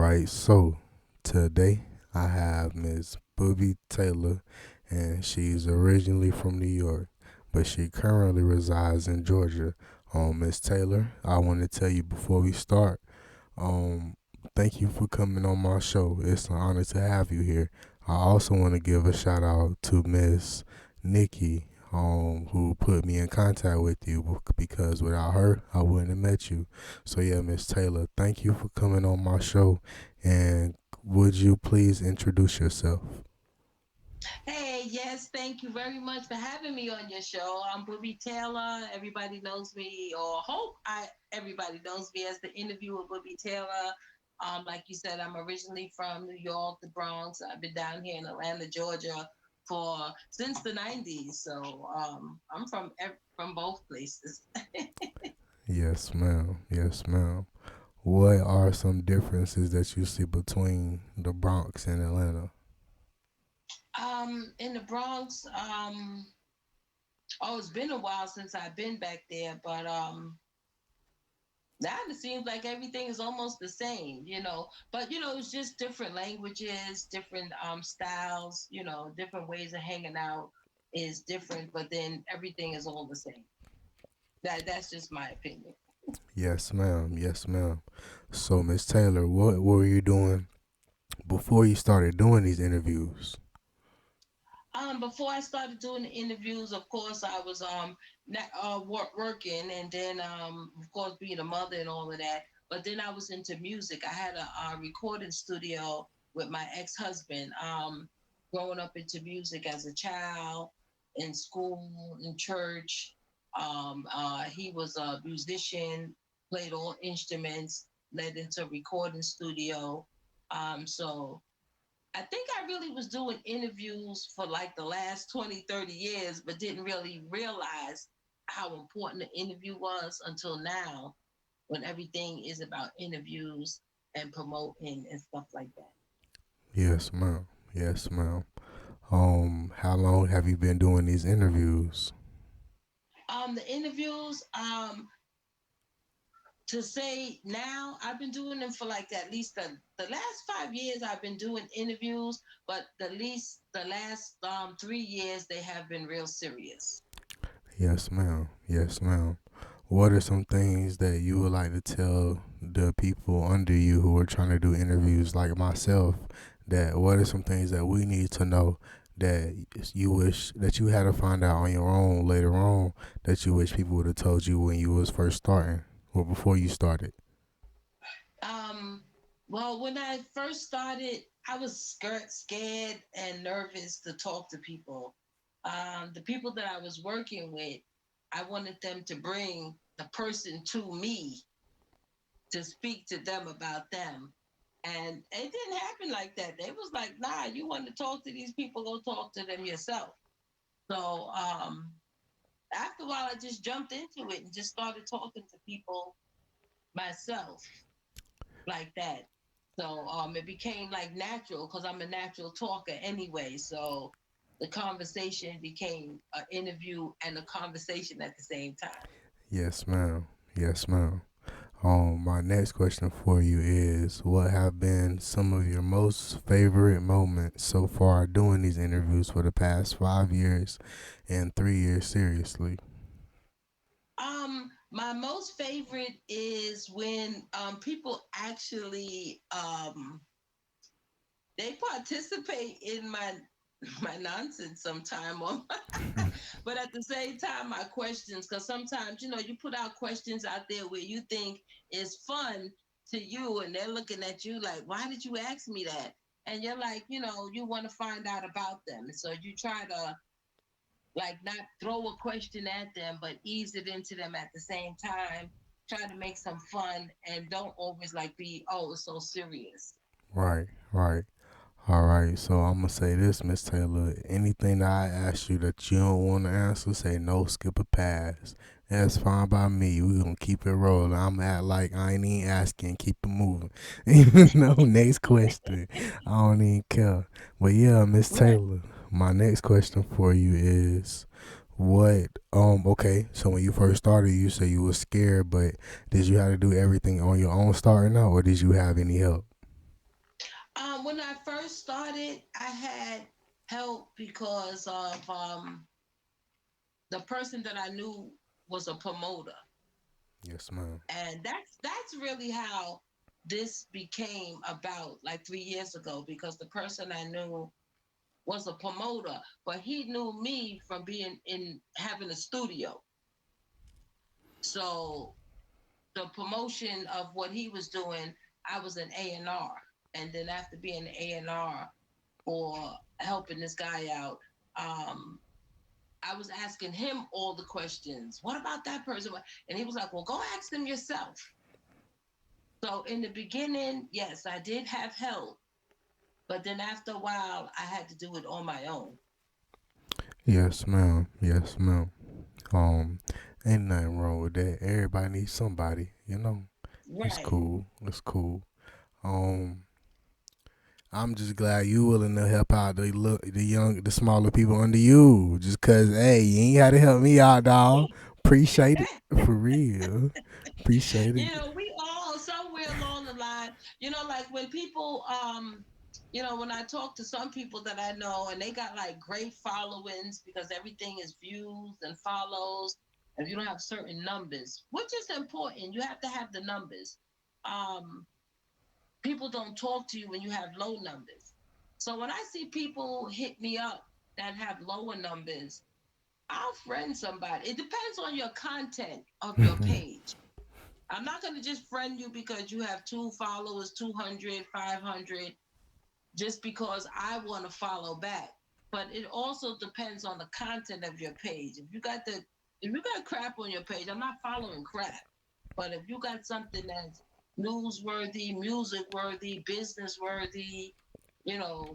right, so today I have Miss Bubby Taylor, and she's originally from New York, but she currently resides in Georgia. Miss Taylor, I want to tell you before we start, um, thank you for coming on my show. It's an honor to have you here. I also want to give a shout out to Miss Nikki, who put me in contact with you because without her, I wouldn't have met you. So yeah, Miss Taylor, thank you for coming on my show. And would you please introduce yourself? Hey, yes, thank you very much for having me on your show. I'm Bubby Taylor. Everybody knows me, or hope I everybody knows me as the interviewer Bubby Taylor. Like you said, I'm originally from New York, the Bronx. I've been down here in Atlanta, Georgia, for since the '90s. So I'm from both places. Yes, ma'am. Yes, ma'am. What are some differences that you see between the Bronx and Atlanta? In the Bronx, oh, it's been a while since I've been back there, but now it seems like everything is almost the same, but it's just different languages, different styles, different ways of hanging out is different, but then everything is all the same. That's just my opinion. Yes, ma'am. Yes, ma'am. So, Miss Taylor, what were you doing before you started doing these interviews? Before I started doing the interviews, of course, I was working, and then of course being a mother and all of that. But then I was into music. I had a recording studio with my ex-husband. Growing up into music as a child, in school, in church. He was a musician, played all instruments, led into a recording studio. So I think I really was doing interviews for like the last 20, 30 years, but didn't really realize how important the interview was until now when everything is about interviews and promoting and stuff like that. Yes, ma'am. Yes, ma'am. How long have you been doing these interviews? The interviews, to say now, I've been doing them for like at least the last 5 years I've been doing interviews, but the last 3 years they have been real serious. Yes, ma'am. Yes, ma'am. What are some things that you would like to tell the people under you who are trying to do interviews like myself? That what are some things that we need to know that you wish that you had to find out on your own later on that you wish people would have told you when you was first starting or before you started? Um, well, when I first started, I was scared and nervous to talk to people. The people that I was working with, I wanted them to bring the person to me to speak to them about them. And it didn't happen like that. They was like, nah, you want to talk to these people, go talk to them yourself. So after a while, I just jumped into it and just started talking to people myself like that. So it became like natural because I'm a natural talker anyway. So the conversation became an interview and a conversation at the same time. Yes, ma'am. Yes, ma'am. My next question for you is what have been some of your most favorite moments so far doing these interviews for the past 5 years and 3 years seriously? My most favorite is when people actually they participate in my nonsense sometime on but at the same time my questions, because sometimes you put out questions out there where you think is fun to you and they're looking at you like, why did you ask me that? And you're like, you want to find out about them, and so you try to like not throw a question at them but ease it into them at the same time, try to make some fun and don't always like be, oh, it's so serious. Right, right. All right, so I'm gonna say this, Miss Taylor. Anything that I ask you that you don't want to answer, say no, skip a pass. That's fine by me. We gonna keep it rolling. I'm at like I ain't even asking, keep it moving. Even though next question, I don't even care. But yeah, Miss Right. Taylor, my next question for you is what okay, so when you first started you said you was scared, but did you have to do everything on your own starting out or did you have any help? When I first started, I had help because of the person that I knew was a promoter, Yes, ma'am. and that's really how this became about like 3 years ago because the person I knew was a promoter, but he knew me from being in having a studio. So the promotion of what he was doing, I was an A&R. And then after being an A&R for helping this guy out, um, I was asking him all the questions. What about that person? And he was like, well, go ask them yourself. So in the beginning, yes, I did have help. But then after a while, I had to do it on my own. Yes, ma'am. Yes, ma'am. Um, ain't nothing wrong with that. Everybody needs somebody, you know. It's Right. cool. It's cool. Um, I'm just glad you willing to help out the smaller people under you. Just cause, hey, you ain't had to help me out, dog. Appreciate it for real. Appreciate it. We all somewhere along the line, like when people, when I talk to some people that I know and they got like great followings because everything is views and follows, and you don't have certain numbers, which is important. You have to have the numbers. Um, People don't talk to you when you have low numbers. So when I see people hit me up that have lower numbers, I'll friend somebody. It depends on your content of your page. I'm not going to just friend you because you have two followers, 200, 500, just because I want to follow back. But it also depends on the content of your page. If you got crap on your page, I'm not following crap. But if you got something that's newsworthy, music worthy, business worthy,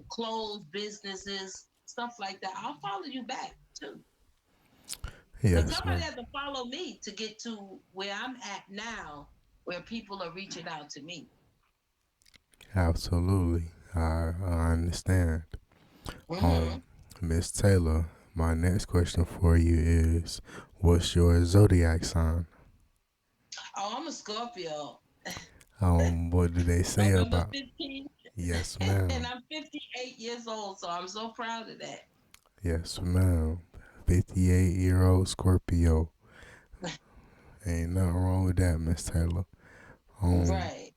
clothes, businesses, stuff like that, I'll follow you back too. Because Yes, somebody ma'am. has to follow me to get to where I'm at now, where people are reaching out to me. Absolutely. I understand. Hmm. Um, Miss Taylor, my next question for you is, what's your zodiac sign? Oh, I'm a Scorpio. What do they say November about? 15th, Yes, and ma'am. I'm 58 years old, so I'm so proud of that. Yes, ma'am. 58-year-old Scorpio. Ain't nothing wrong with that, Miss Taylor. Um, Right.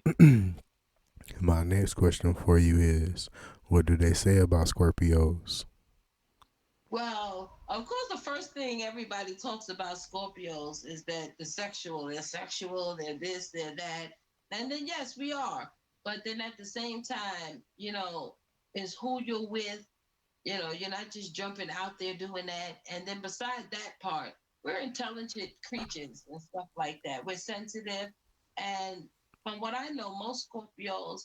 my next question for you is, what do they say about Scorpios? Well, of course, the first thing everybody talks about Scorpios is that they're sexual, they're this, they're that. And then, yes, we are. But then at the same time, is who you're with. You're not just jumping out there doing that. And then beside that part, we're intelligent creatures and stuff like that. We're sensitive. And from what I know, most Scorpios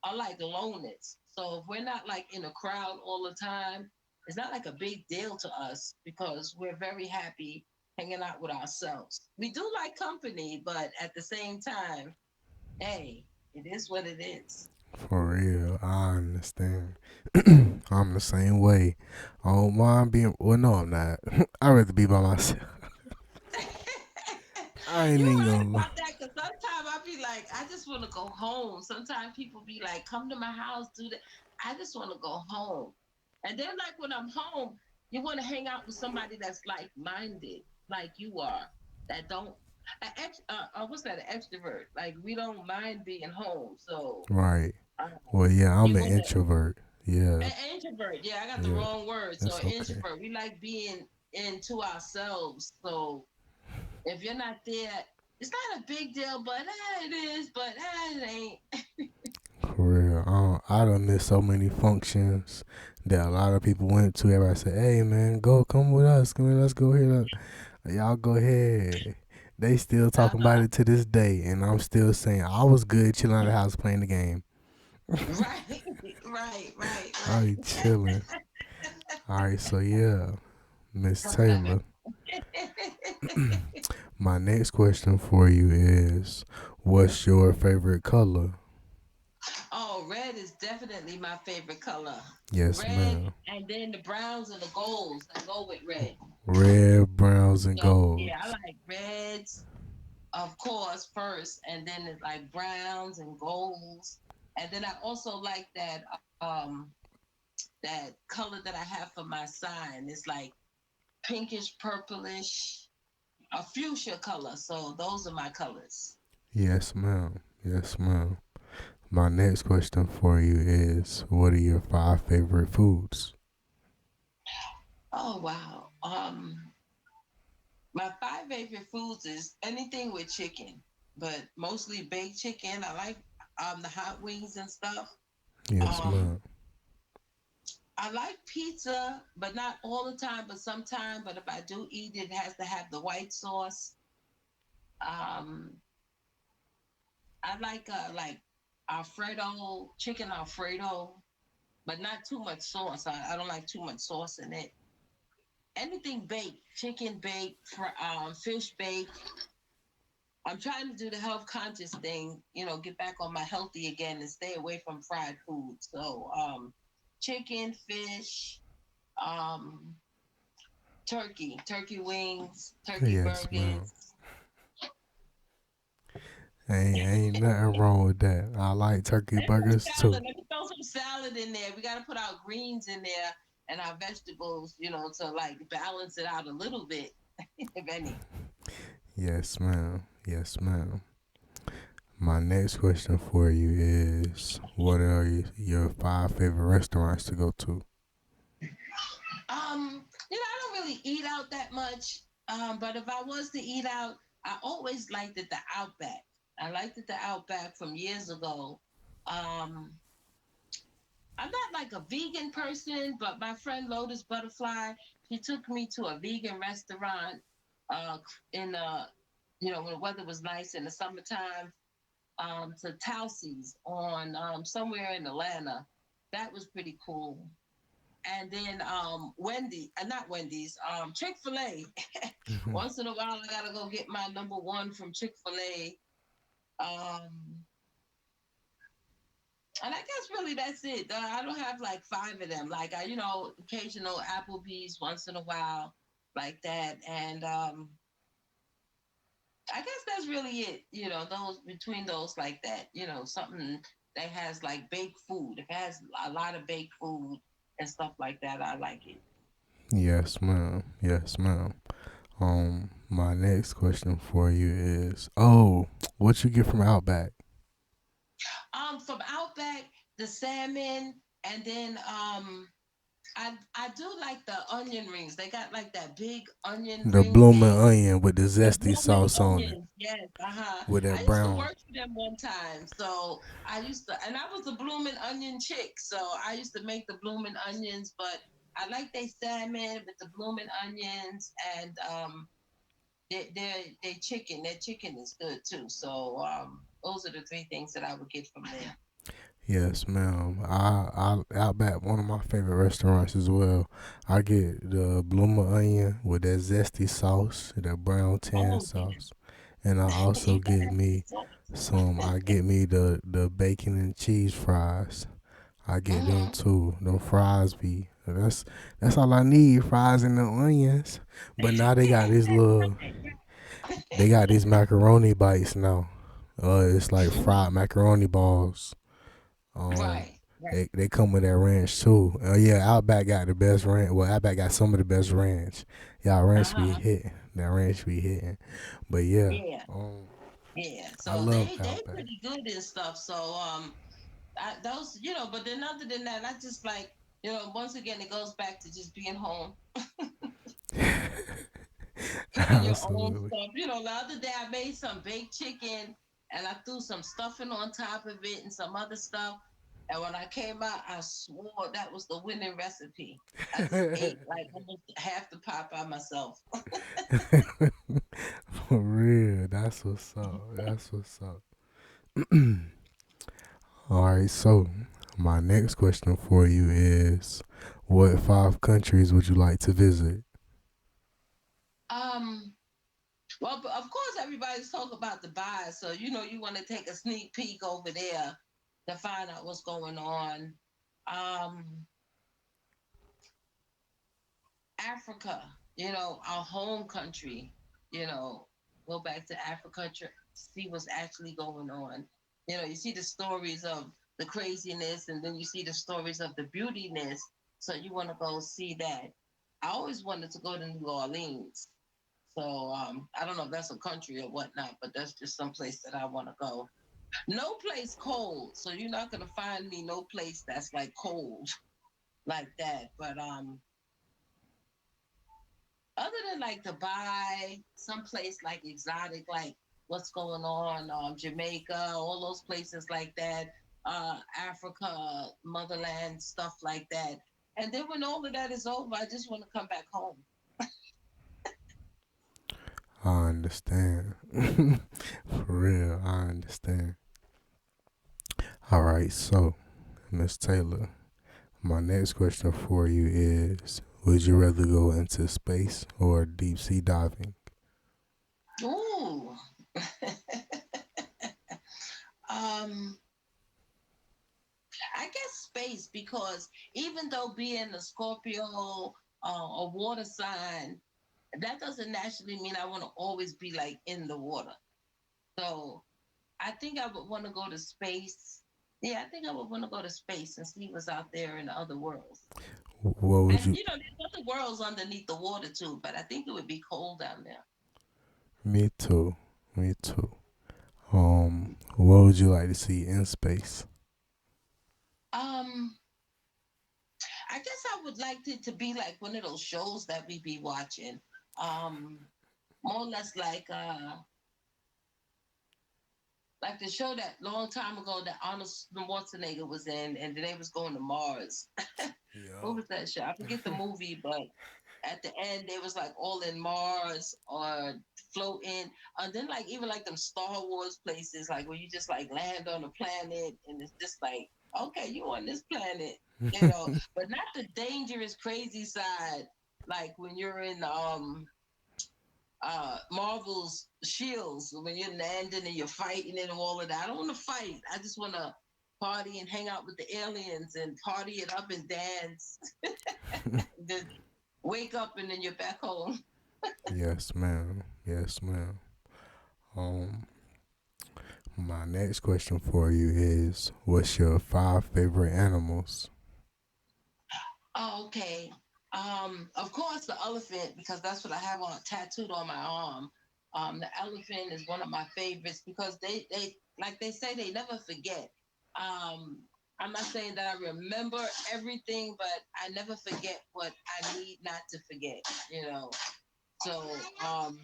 are like loners. So if we're not like in a crowd all the time, it's not like a big deal to us because we're very happy hanging out with ourselves. We do like company, but at the same time, hey, it is what it is. For real, I understand. I'm the same way. I don't mind being. Well, no, I'm not. I'd rather be by myself. I ain't You're even right gonna lie. about that because sometimes I be like, I just want to go home. Sometimes people be like, come to my house, do that. I just want to go home. And then, like, when I'm home, you want to hang out with somebody that's like minded, like you are, that don't. What's that? An extrovert. Like, we don't mind being home. So, Right. uh, Well, yeah, I'm you an want to. introvert. Yeah, An introvert. Yeah, I got the yeah, wrong word. So, that's an okay. introvert. We like being into ourselves. So, if you're not there, it's not a big deal, but it is, but it ain't. For real, I done missed so many functions that a lot of people went to. Everybody said, "Hey, man, come with us. Come on, let's go here. Y'all go ahead." They still talking about Uh-huh. it to this day, and I'm still saying I was good chilling at the house playing the game. Right, right, I right, be chilling. All right, so yeah, Miss right. Taylor, my next question for you is, what's your favorite color? Oh, red is definitely my favorite color. Yes, Red, ma'am. and then the browns and the golds that go with red. Red, browns, and So yeah, I golds. like reds, of course, first, and then it's like browns and golds, and then I also like that. um that color that I have for my sign is like pinkish purplish, a fuchsia color. So those are my colors. Yes, ma'am. Yes, ma'am. My next question for you is, what are your five favorite foods? Oh wow. My five favorite foods is anything with chicken, but mostly baked chicken. I like the hot wings and stuff. Yes, Um ma'am. I like pizza, but not all the time, but sometime. But if I do eat it, it has to have the white sauce. Um I like Alfredo, chicken Alfredo, but not too much sauce. I don't like too much sauce in it. Anything baked, chicken baked, fish baked. I'm trying to do the health conscious thing, get back on my healthy again and stay away from fried food. So, chicken, fish, um, turkey wings, turkey Yes, ma'am. burgers. Ain't nothing wrong with that. I like turkey And some burgers salad. too. Let me throw some salad in there. We got to put our greens in there and our vegetables, to like balance it out a little bit, if any. Yes, ma'am. Yes, ma'am. My next question for you is, what are your five favorite restaurants to go to? I don't really eat out that much. But if I was to eat out, I always liked it the Outback. I liked it the Outback from years ago. Um, I'm not like a vegan person, but my friend Lotus Butterfly, she took me to a vegan restaurant uh in when the weather was nice in the summertime, to Towsie's on somewhere in Atlanta. That was pretty cool. And then not Wendy's, Chick-fil-A. Once in a while I gotta go get my number one from Chick-fil-A. And I guess really that's it. I don't have like five of them. Like occasional Applebee's once in a while, like that. And I guess that's really it. Those between those like that. Something that has like baked food. If it has a lot of baked food and stuff like that, I like it. Yes, ma'am. Yes, ma'am. My next question for you is, oh, what you get from Outback? From Outback, the salmon, and then I do like the onion rings. They got like that big onion The ring blooming thing. onion with the The zesty blooming sauce on it, onions, yes, with I that used to brown. work for them one time, so and I was a blooming onion chick, so I used to make the blooming onions. But I like their salmon with the blooming onions, and their chicken. Their chicken is good too. So those are the three things that I would get from there. Yes, ma'am. I Outback, one of my favorite restaurants as well. I get the bloomer onion with that zesty sauce, that brown tan Oh yeah, sauce, and I also you gotta get have the me sauce. some. I get me the bacon and cheese fries. I get them Hmm. too. Them fries be that's all I need. Fries and the onions. But now they got these macaroni bites now. It's like fried macaroni balls. Um, Right, right. they come with that ranch too. Yeah, Outback got the best ranch. Well, Outback got some of the best ranch. Y'all ranch be Uh-huh. hitting. That ranch be hitting. But yeah, Yeah, um, yeah. I So love they Outback. pretty good and stuff. So those, but then other than that, I just like, once again it goes back to just being home, cooking your own Absolutely. stuff. The other day I made some baked chicken and I threw some stuffing on top of it and some other stuff. And when I came out, I swore that was the winning recipe. I just ate like almost half the pot by myself. For real, that's what's up. That's what's up. All right, so my next question for you is, what five countries would you like to visit? Um, well, but of course, everybody's talking about Dubai, so you want to take a sneak peek over there to find out what's going on. Um, Africa, our home country, you know, go back to Africa, see what's actually going on. You see the stories of the craziness, and then you see the stories of the beautiness. So you want to go see that. I always wanted to go to New Orleans. So I don't know if that's a country or whatnot, but that's just some place that I want to go. No place cold, so you're not gonna find me no place that's like cold like that. But other than like Dubai, some place like exotic, like what's going on, Jamaica, all those places like that, Africa, motherland, stuff like that. And then when all of that is over, I just want to come back home. I understand. For real, I understand. All right, so Miss Taylor, my next question for you is: would you rather go into space or deep sea diving? Ooh. um, I guess space because even though being a Scorpio, a water sign, that doesn't naturally mean I want to always be like in the water. So I think I would want to go to space. Yeah, I think I would want to go to space and see what's out there in the other worlds. What would And you? you know, there's other worlds underneath the water too, but I think it would be cold down there. Me too. Me too. What would you like to see in space? Um, I guess I would like it to be like one of those shows that we be watching. Um, More or less like the show that long time ago that Arnold Schwarzenegger was in, and they was going to Mars. What Yeah. was that show? I forget the movie, but at the end they was like all in Mars or floating, and then like even like them Star Wars places, like where you just like land on a planet, and it's just like okay, you on this planet, but not the dangerous, crazy side, like when you're in Marvel's Shields when you're landing and you're fighting and all of that. I don't want to fight. I just want to party and hang out with the aliens and party it up and dance. Then wake up and then you're back home. Yes, ma'am. Yes, ma'am. Um, my next question for you is: what's your five favorite animals? Oh, okay. Of course the elephant because that's what I have on tattooed on my arm. The elephant is one of my favorites because they like they say they never forget. Um, I'm not saying that I remember everything, but I never forget what I need not to forget. You know. So um,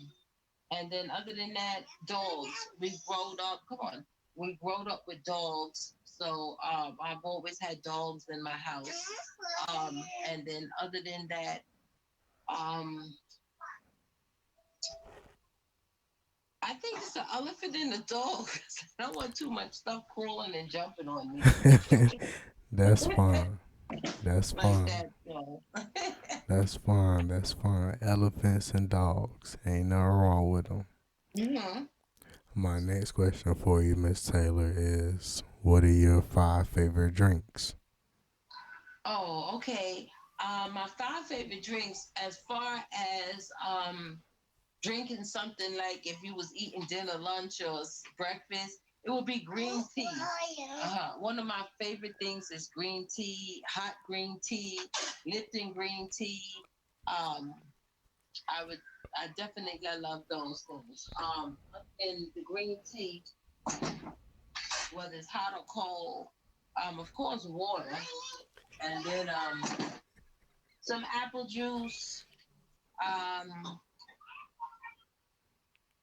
and then other than that, dogs. We growed up. Come on, we growed up with dogs. So I've always had dogs in my house. And then other than that, um, I think it's the elephant and the dog. I don't want too much stuff crawling and jumping on me. That's fine. That's Like fine. that. So. That's fine. That's fine. Elephants and dogs. Ain't nothing wrong with them. hmm My next question for you, Miss Taylor, is: what are your five favorite drinks? Oh, okay. My five favorite drinks, as far as drinking something like if you was eating dinner, lunch, or breakfast, it would be green tea. One of my favorite things is green tea, hot green tea, Lipton green tea. Um, I would, I definitely love those things. And the green tea, whether it's hot or cold, of course, water, and then some apple juice. Um,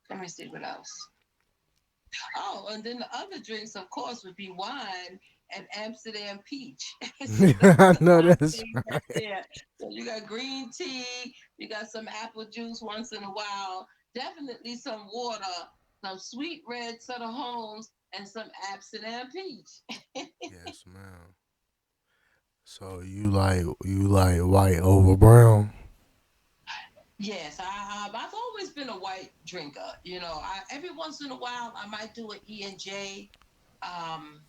Let me see what else. Oh, and then the other drinks, of course, would be wine and Amsterdam peach. So those I are know five that's things right right. there. So you got green tea, you got some apple juice once in a while, definitely some water, some sweet red Sutter Homes, and some Amsterdam peach. Yes, ma'am. So you like white over brown? Yes, I've always been a white drinker. Every once in a while I might do an E&J. Um,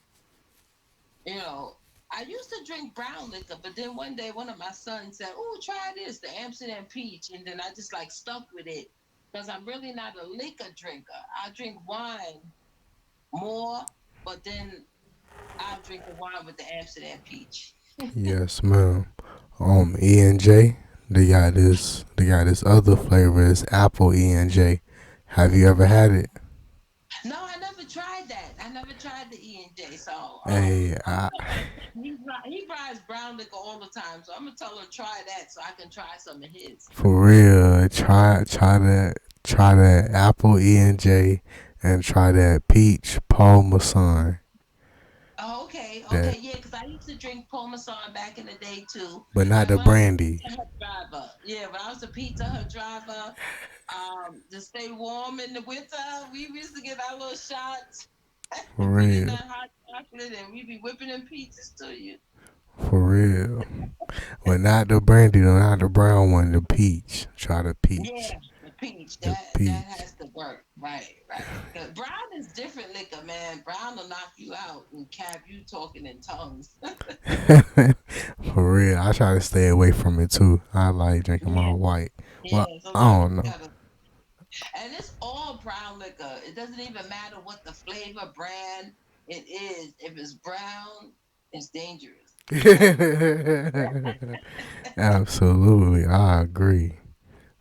You know, I used to drink brown liquor, but then one day one of my sons said, "Oh, try this, the Amsterdam peach," and then I just like stuck with it because I'm really not a liquor drinker. I drink wine more, but then I'll drink the wine with the Amsterdam peach. Yes, ma'am. E and J, they got this other flavor. It's apple E and J. Have you ever had it? No, I never tried that. I never tried the E and J. So Hey, I'm gonna tell my friend he buys brown liquor all the time. So I'm gonna tell him try that so I can try some of his. for real, try that apple E and J, and try that peach Paul Masson. Oh, okay, That, okay, yeah, because I used to drink Parmesan back in the day too. but not Like the when I was a brandy. Pizza Hut driver. Yeah, when I was a Pizza Hut driver, to stay warm in the winter, we used to get our little shots For and put in real, that hot chocolate, and we be whipping them pizzas to you. for real. But not the brandy though, not the brown one. The peach. Try the peach. Yeah, the peach The that peach. has to work. Right, right. 'Cause brown is different liquor, man. Brown will knock you out and have you talking in tongues. For real, I try to stay away from it too. I like drinking my Yeah, white. Well, yeah. I Sometimes don't you know. gotta, and it's all brown liquor. It doesn't even matter what the flavor brand it is. If it's brown, it's dangerous. Absolutely, I agree.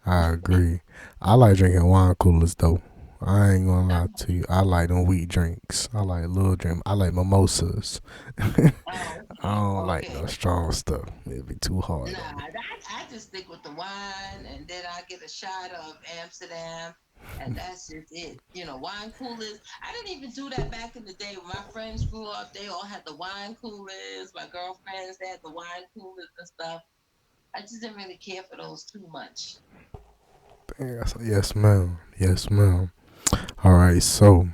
I agree. I like drinking wine coolers though. I ain't gonna lie to you. I like them wheat drinks. I like little drink. I like mimosas. I Oh, okay, don't like okay. no strong stuff. It'd be too hard on Nah, me. I just stick with the wine, and then I get a shot of Amsterdam, and that's just it. Wine coolers. I didn't even do that back in the day when my friends grew up. They all had the wine coolers. My girlfriends they had the wine coolers and stuff. I just didn't really care for those too much. Yes, yes, ma'am. Yes, ma'am. All right, so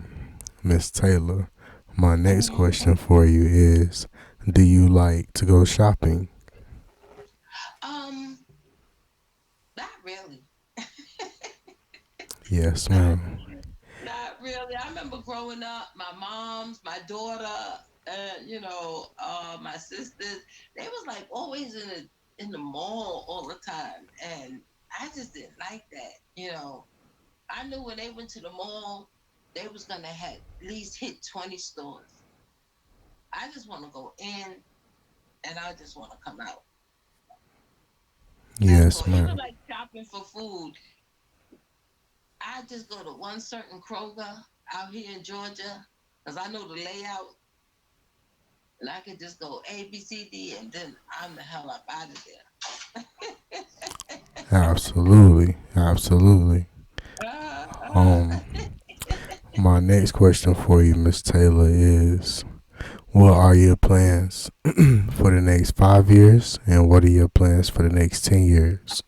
Miss Taylor, my next Hmm. question for you is: do you like to go shopping? Um, not really. Yes, Not ma'am. Not really. I remember growing up, my mom's, my daughter, and my sisters. They was like always in the mall all the time, and I just didn't like that. I knew when they went to the mall, they was gonna have at least hit 20 stores. I just want to go in, and I just want to come out. That's Yes, all. Even ma'am. like shopping for food, I just go to one certain Kroger out here in Georgia because I know the layout. And I could just go A, B, C, D, and then I'm the hell up out of there. Absolutely, absolutely. uh, Um, uh. my next question for you, Miss Taylor, is: what are your plans for the next 5 years, and what are your plans for the next 10 years?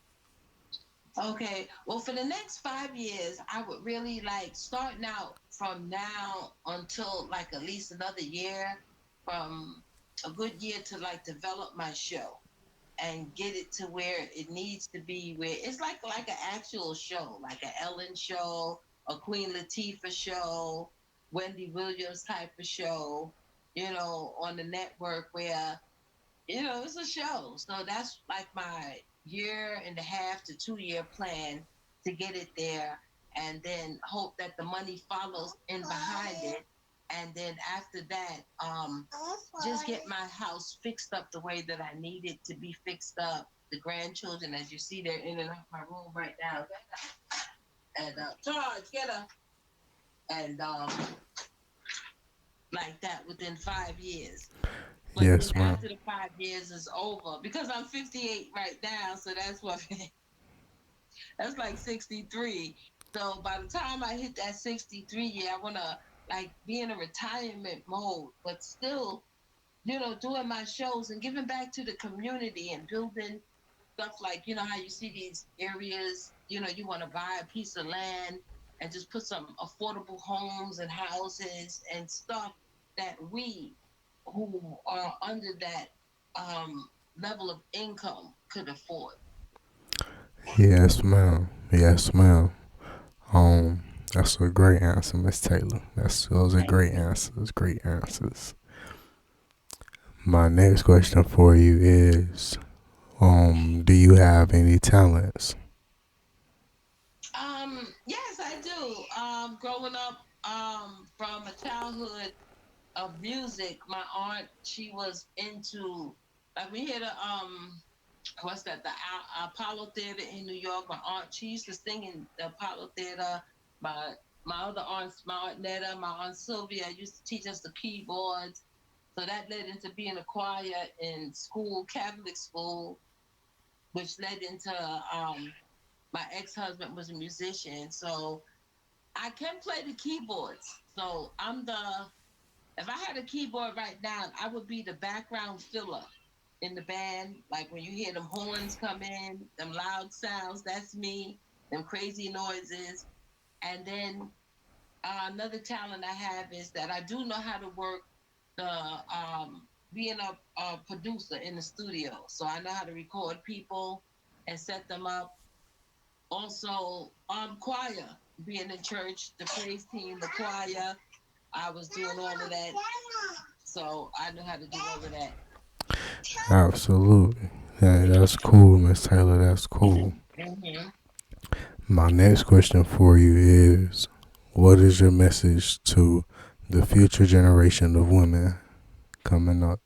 Okay, well, for the next 5 years, I would really like starting out from now until like at least another year, from a good year to like develop my show and get it to where it needs to be, where it's like an actual show, like an Ellen show, a Queen Latifah show, Wendy Williams type of show, on the network where it's a show. So that's like my year and a half to 2 year plan to get it there, and then hope that the money follows in behind it. And then after that, just get my house fixed up the way that I need it to be fixed up. The grandchildren, as you see, they're in and out my room right now. And Charge, get her. And like that within 5 years. But then Yes, ma'am. after the 5 years is over, because I'm 58 right now, so that's what that's like 63. So by the time I hit that 63 year, I wanna like be in a retirement mode, but still, doing my shows and giving back to the community and building stuff like how you see these areas, you want to buy a piece of land and just put some affordable homes and houses and stuff that we who are under that um, level of income could afford. Yes, ma'am. Yes, ma'am. That's a great answer, Miss Taylor. Those are Thank great you. answers. Great answers. My next question for you is: do you have any talents? Yes, I do. Growing up from a childhood of music, my aunt, she was into, like, we hear the what's that, the Apollo Theater in New York. My aunt, she used to sing in the Apollo Theater. My other aunts, my aunt Netta, my aunt Sylvia used to teach us the keyboards. So that led into being a choir in school, Catholic school, which led into my ex-husband was a musician. So I can play the keyboards. So if I had a keyboard right now, I would be the background filler in the band. Like when you hear them horns come in, them loud sounds, that's me. Them crazy noises. And then another talent I have is that I do know how to work the being a producer in the studio. So I know how to record people and set them up. Also, choir, being in church, the praise team, the choir. I was doing all of that. So I know how to do all of that. Absolutely. Yeah, that's cool, Miss Taylor. That's cool. Mm-hmm. My next question for you is, what is your message to the future generation of women coming up?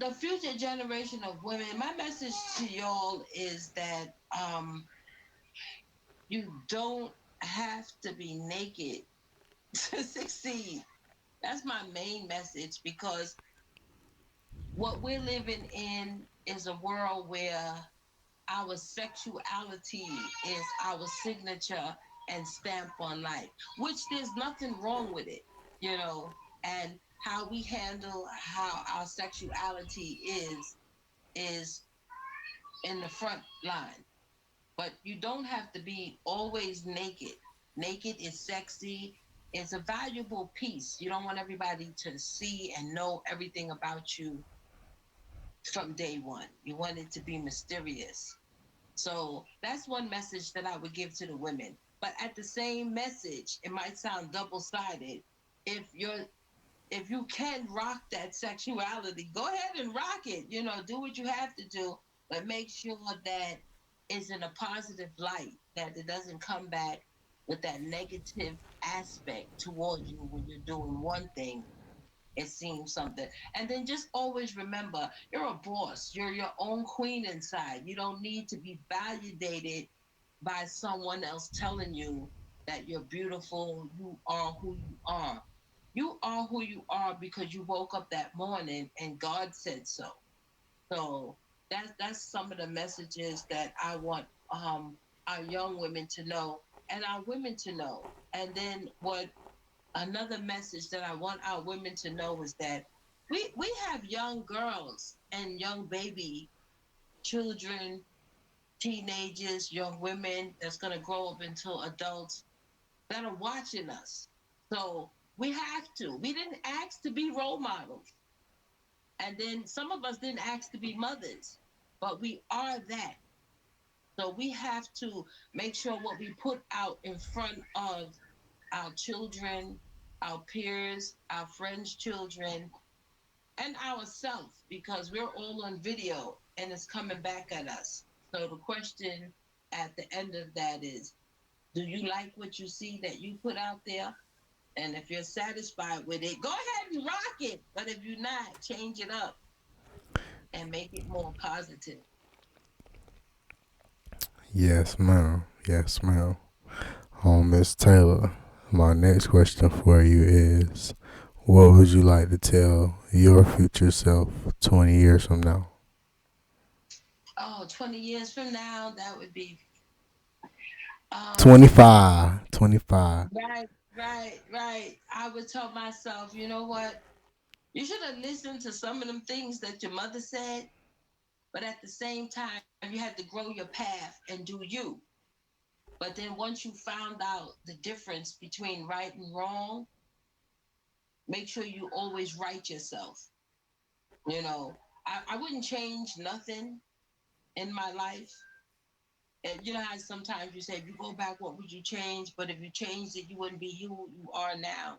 The future generation of women, my message to y'all is that you don't have to be naked to succeed. That's my main message because what we're living in is a world where our sexuality is our signature and stamp on life, which there's nothing wrong with it, you know, and how we handle how our sexuality is in the front line. But you don't have to be always naked. Naked is sexy. It's a valuable piece. You don't want everybody to see and know everything about you from day one. You want it to be mysterious. So that's one message that I would give to the women. But at the same message, it might sound double sided. If you're if you can rock that sexuality, go ahead and rock it. You know, do what you have to do, but make sure that it's in a positive light, that it doesn't come back with that negative aspect towards you when you're doing one thing. It seems something. And then just always remember, you're a boss. You're your own queen inside. You don't need to be validated by someone else telling you that you're beautiful. You are who you are. You are who you are because you woke up that morning and God said so. So that's some of the messages that I want our young women to know and our women to know. And then what another message that I want our women to know is that we have young girls and young baby children, teenagers, young women that's gonna grow up into adults that are watching us. So we have to. We didn't ask to be role models. And then some of us didn't ask to be mothers, but we are that. So we have to make sure what we put out in front of our children, our peers, our friends' children, and ourselves, because we're all on video and it's coming back at us. So the question at the end of that is, do you like what you see that you put out there? And if you're satisfied with it, go ahead and rock it. But if you're not, change it up and make it more positive. Yes, ma'am. Yes, ma'am. Miss Taylor, my next question for you is, what would you like to tell your future self 20 years from now? Oh, 20 years from now, that would be um 25. 25. right, right. I would tell myself, you know what? You should have listened to some of them things that your mother said, but at the same time, you had to grow your path and do you. But then once you found out the difference between right and wrong, make sure you always right yourself. You know, I wouldn't change nothing in my life. And you know how sometimes you say, if you go back, what would you change? But if you changed it, you wouldn't be you are now.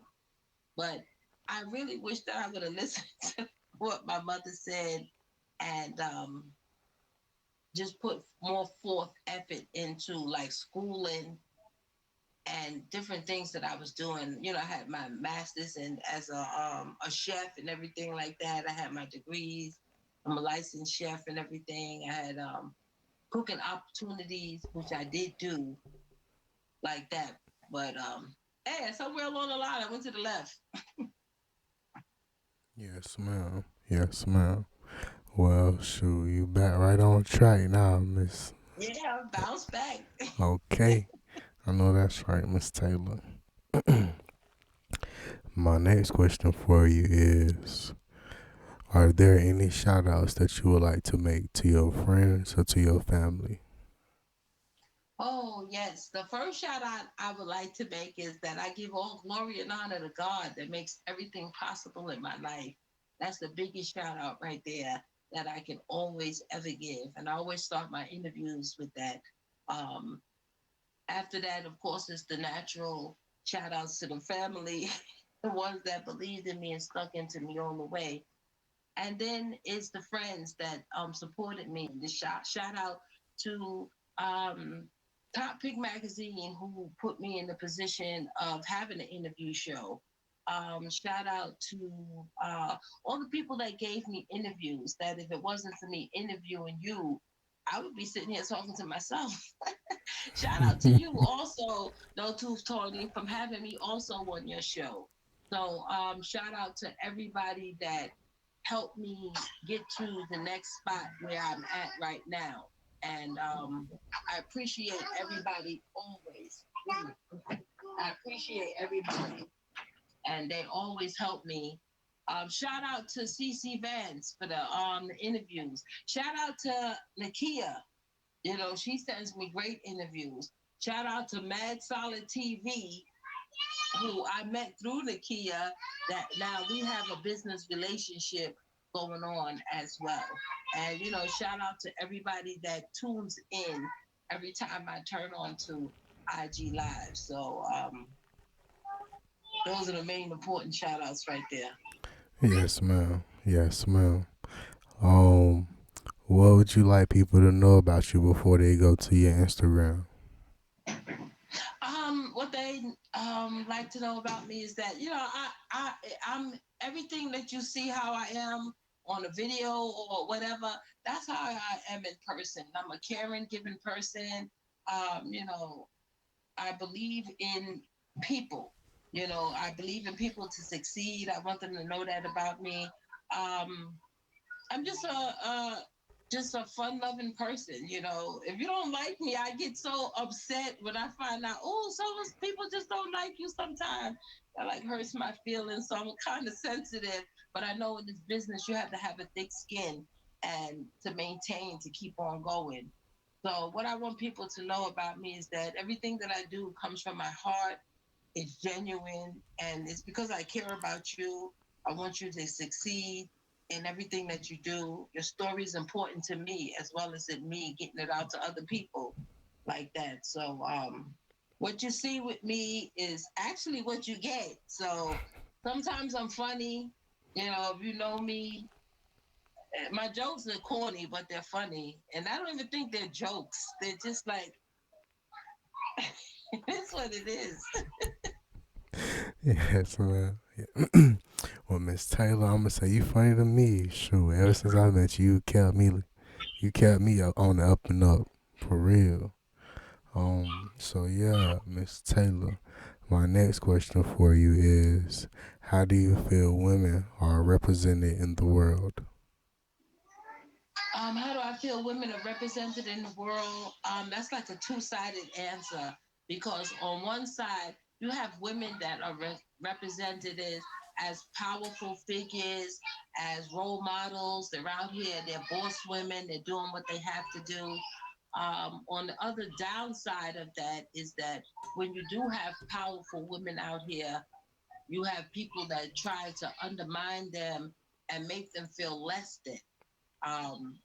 But I really wish that I would have listened to what my mother said and just put more forth effort into like schooling and different things that I was doing. I had my master's and as a chef and everything like that. I had my degrees. I'm a licensed chef and everything. I had cooking opportunities, which I did do like that. But hey, somewhere along the line, I went to the left. Yes, ma'am. Yes, ma'am. Well, shoot, you back right on track now, Miss. Yeah, bounce back. Okay, I know that's right, Miss Taylor. My next question for you is: are there any shout outs that you would like to make to your friends or to your family? Oh, yes. The first shout out I would like to make is that I give all glory and honor to God that makes everything possible in my life. That's the biggest shout out right there that I can always ever give. And I always start my interviews with that. Um, After that, of course, it's the natural shout outs to the family, the ones that believed in me and stuck into me all the way. And then it's the friends that supported me. The shout out to um, Top Pick Magazine, who put me in the position of having an interview show. Shout out to all the people that gave me interviews. That if it wasn't for me interviewing you, I would be sitting here talking to myself. Shout out to you also, No Tooth Tony, from having me also on your show. So shout out to everybody that helped me get to the next spot where I'm at right now. And I appreciate everybody always. I appreciate everybody, and they always help me. Shout out to CC Vance for the interviews. Shout out to Nakia. She sends me great interviews. Shout out to Mad Solid TV, who I met through Nakia, that now we have a business relationship going on as well. And, shout out to everybody that tunes in every time I turn on to IG Live. So those are the main important shout outs right there. Yes, ma'am. Yes, ma'am. Um, what would you like people to know about you before they go to your Instagram? What they like to know about me is that I'm everything that you see how I am on a video or whatever. That's how I am in person. I'm a caring, giving person. Um, you know, I believe in people. I believe in people to succeed. I want them to know that about me. Um, I'm just a fun loving person. If you don't like me, I get so upset when I find out. Oh, some people just don't like you sometimes. That like hurts my feelings. So I'm kind of sensitive. But I know in this business you have to have a thick skin and to maintain to keep on going. So what I want people to know about me is that everything that I do comes from my heart. It's genuine, and it's because I care about you. I want you to succeed in everything that you do. Your story is important to me as well as in me getting it out to other people like that. So what you see with me is actually what you get. So sometimes I'm funny. If you know me, my jokes are corny, but they're funny. And I don't even think they're jokes. They're just like, it's what it is. Yes, ma'am. Yeah. Well, Miss Taylor, I'm gonna say you funny to me. Sure. Ever since I met you, you kept me on the up and up, for real. So yeah, Miss Taylor, my next question for you is: how do you feel women are represented in the world? How do I feel women are represented in the world? That's like a two-sided answer because on one side you have women that are represented as powerful figures, as role models. They're out here, they're boss women, they're doing what they have to do. On the other downside of that is that when you do have powerful women out here, you have people that try to undermine them and make them feel less than. Um,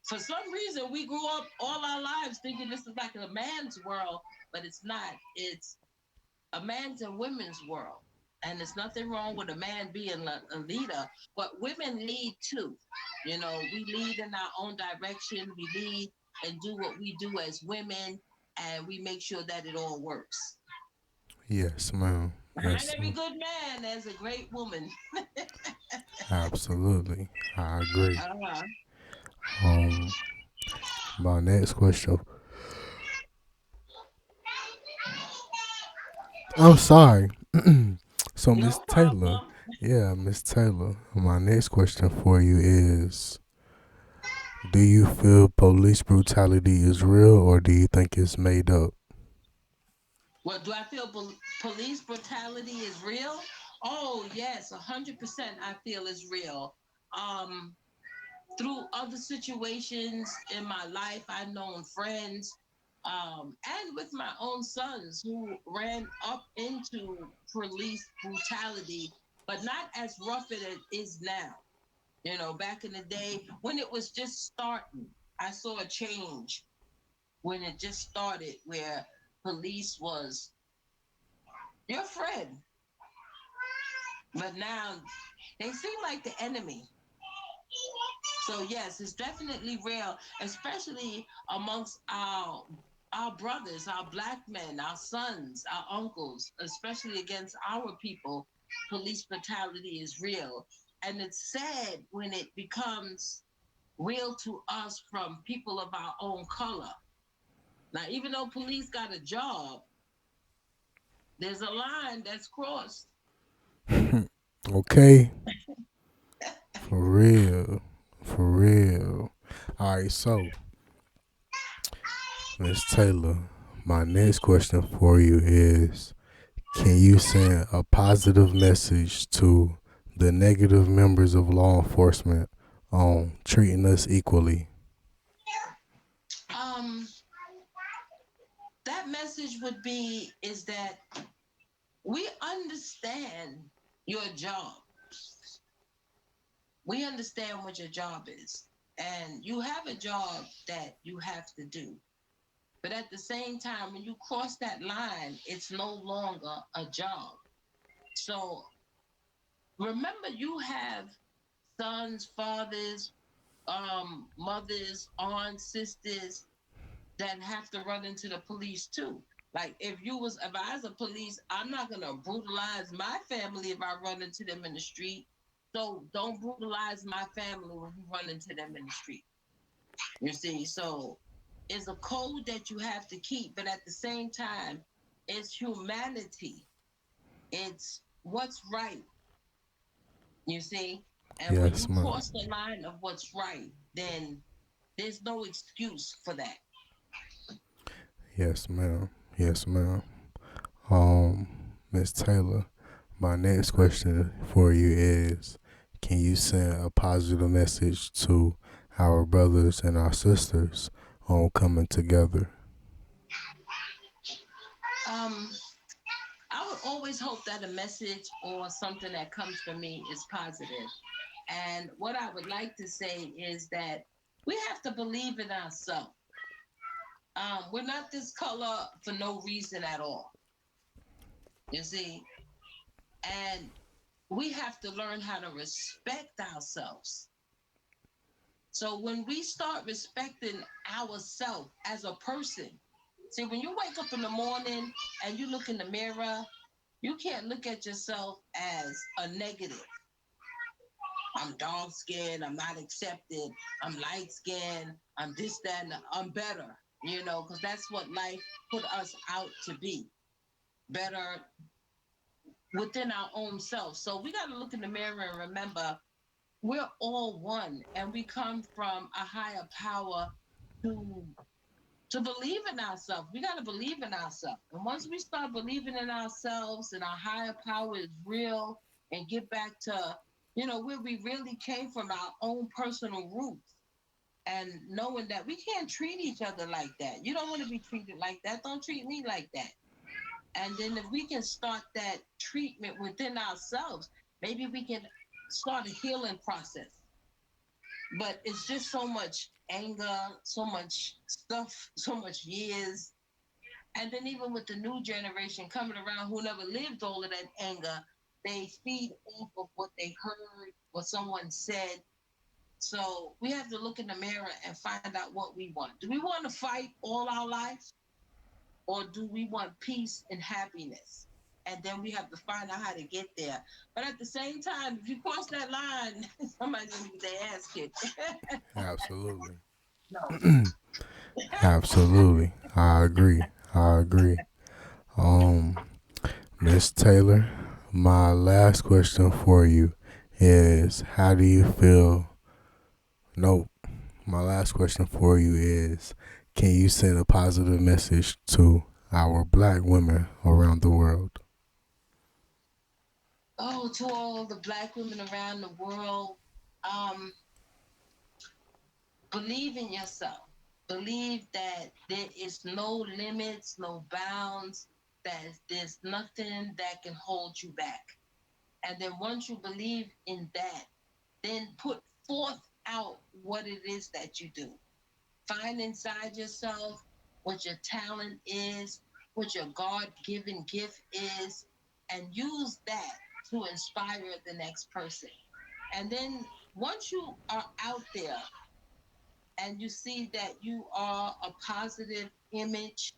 for some reason, we grew up all our lives thinking this is like a man's world, but it's not. It's a man's and women's world. And there's nothing wrong with a man being a leader, but women lead too. We lead in our own direction. We lead and do what we do as women, and we make sure that it all works. Yes, ma'am. Behind Yes, every ma'am. good man, there's a great woman. Absolutely. I agree. Uh-huh. Um, my next question. I'm sorry. So, No Miss Taylor, problem. yeah, Miss Taylor, my next question for you is: do you feel police brutality is real, or do you think it's made up? What do I feel? Police brutality is real? Oh yes, 100%. I feel is real. Um, Through other situations in my life, I've known friends, and with my own sons who ran up into police brutality, but not as rough as it is now. You know, back in the day when it was just starting, I saw a change when it just started where police was your friend, but now they seem like the enemy. So yes, it's definitely real, especially amongst our brothers, our black men, our sons, our uncles, especially against our people. Police brutality is real, and it's sad when it becomes real to us from people of our own color. Now, even though police got a job, there's a line that's crossed. Okay, for real, for real. All right, so Miss Taylor, my next question for you is: can you send a positive message to the negative members of law enforcement on treating us equally? Um, that message would be is that we understand your job. We understand what your job is. And you have a job that you have to do. But at the same time, when you cross that line, it's no longer a job. So remember, you have sons, fathers, mothers, aunts, sisters that have to run into the police too. Like if I was a police, I'm not gonna brutalize my family if I run into them in the street. So don't brutalize my family when you run into them in the street. You see, so it's a code that you have to keep, but at the same time, it's humanity. It's what's right. You see, and when Yes, you ma'am. cross the line of what's right, then there's no excuse for that. Yes, ma'am. Yes, ma'am. Um, Miss Taylor, my next question for you is: can you send a positive message to our brothers and our sisters on coming together? Um, I would always hope that a message or something that comes from me is positive. And what I would like to say is that we have to believe in ourselves. We're not this color for no reason at all. You see, and we have to learn how to respect ourselves. So when we start respecting ourselves as a person, see, when you wake up in the morning and you look in the mirror, you can't look at yourself as a negative. I'm dark skinned, I'm not accepted, I'm light skinned, I'm this, that, and I'm better, because that's what life put us out to be better within our own self. So we got to look in the mirror and remember we're all one and we come from a higher power to to believe in ourselves. We got to believe in ourselves. And once we start believing in ourselves and our higher power is real and get back to, where we really came from, our own personal roots, and knowing that we can't treat each other like that. You don't want to be treated like that. Don't treat me like that. And then if we can start that treatment within ourselves, maybe we can start a healing process. But it's just so much anger, so much stuff, so much years. And then even with the new generation coming around who never lived all of that anger, they feed off of what they heard, what someone said. So we have to look in the mirror and find out what we want. Do we want to fight all our lives? Or do we want peace and happiness? and then we have to find out how to get there. But at the same time, if you cross that line, somebody's gonna get their ass kicked. Absolutely. No. Absolutely. I agree. I agree. Um, Miss Taylor, my last question for you is how do you feel? No, my last question for you is can you send a positive message to our black women around the world? Oh, to all the black women around the world, um, believe in yourself. Believe that there is no limits, no bounds, that there's nothing that can hold you back. And then once you believe in that, then put forth out what it is that you do. Find inside yourself what your talent is, what your God given gift is, and use that to inspire the next person. And then once you are out there and you see that you are a positive image,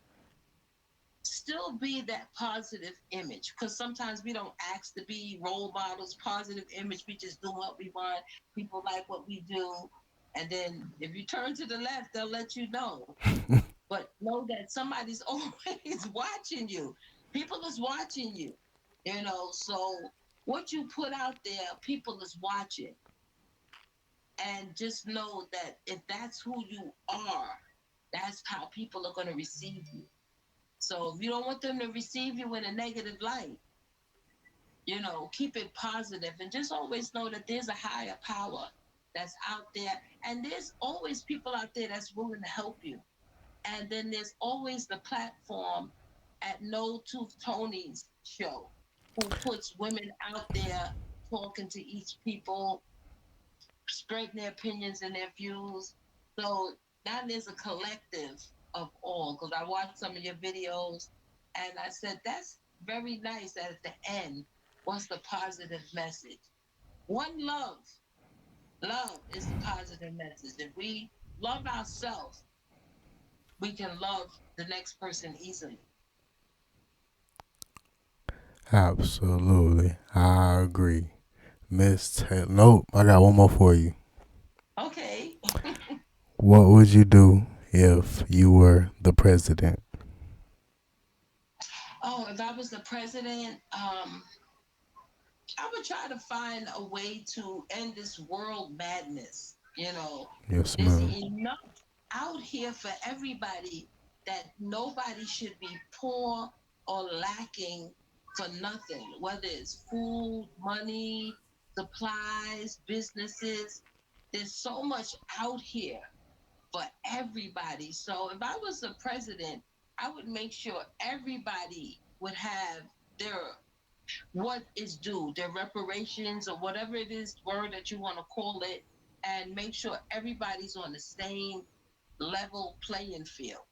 still be that positive image, because sometimes we don't ask to be role models, positive image. We just do what we want. People like what we do. And then if you turn to the left, they'll let you know. But know that somebody's always watching you. People is watching you, So what you put out there, people is watching. And just know that if that's who you are, that's how people are going to receive you. So if you don't want them to receive you in a negative light, keep it positive and just always know that there's a higher power that's out there. And there's always people out there that's willing to help you. And then there's always the platform at No Tooth Tony's show who puts women out there talking to each people, spreading their opinions and their views. So that is a collective of all. Because I watched some of your videos and I said, that's very nice that at the end, what's the positive message? One love. Love is the positive message. If we love ourselves, we can love the next person easily. Absolutely. I agree. Miss Taylor. Nope, I got one more for you. Okay. What would you do if you were the president? Oh, if I was the president, I would try to find a way to end this world madness. Yes, There's ma'am. enough out here for everybody that nobody should be poor or lacking for nothing, whether it's food, money, supplies, businesses. There's so much out here for everybody. So if I was the president, I would make sure everybody would have their what is due, their reparations or whatever it is word that you want to call it, and make sure everybody's on the same level playing field.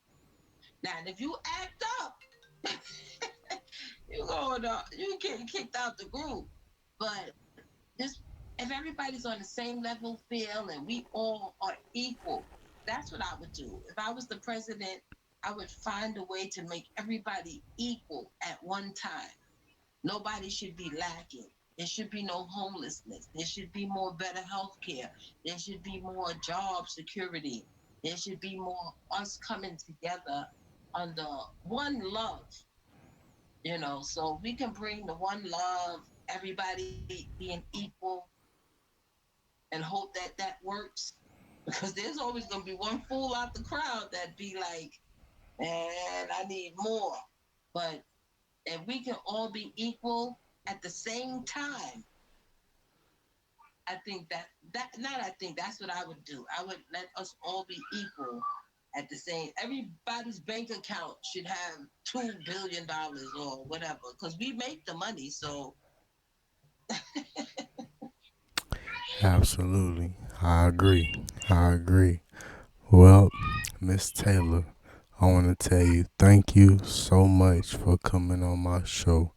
Now, if you act up, you get kicked out the group. But this, if everybody's on the same level field and we all are equal, that's what I would do. If I was the president, I would find a way to make everybody equal at one time. Nobody should be lacking. There should be no homelessness. There should be more better health care. There should be more job security. There should be more us coming together under one love, so we can bring the one love, everybody being equal, and hope that that works. Because there's always going to be one fool out the crowd that be like, man, I need more. But if we can all be equal at the same time, I think that not I think that's what I would do. I would let us all be equal at the same. Everybody's bank account should have $2 billion or whatever, because we make the money. So Absolutely. I agree. I agree. Well, Miss Taylor, I want to tell you thank you so much for coming on my show.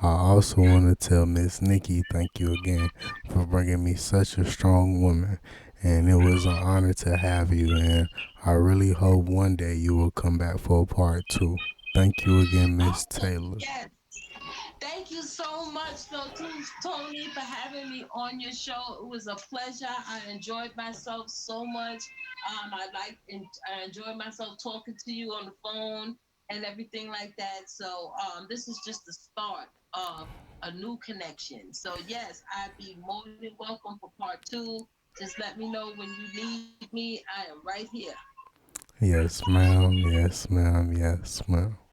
I also want to tell Miss Nikki thank you again for bringing me such a strong woman. And it was an honor to have you. And I really hope one day you will come back for a part two. Thank you again, Miss oh Taylor. yes, Thank you so much, though, too, Tony, for having me on your show. It was a pleasure. I enjoyed myself so much. I enjoyed myself talking to you on the phone and everything like that. So this is just the start of a new connection. So yes, I'd be more than welcome for part two. Just let me know when you need me. I am right here. Yes, ma'am. Yes, ma'am. Yes, ma'am.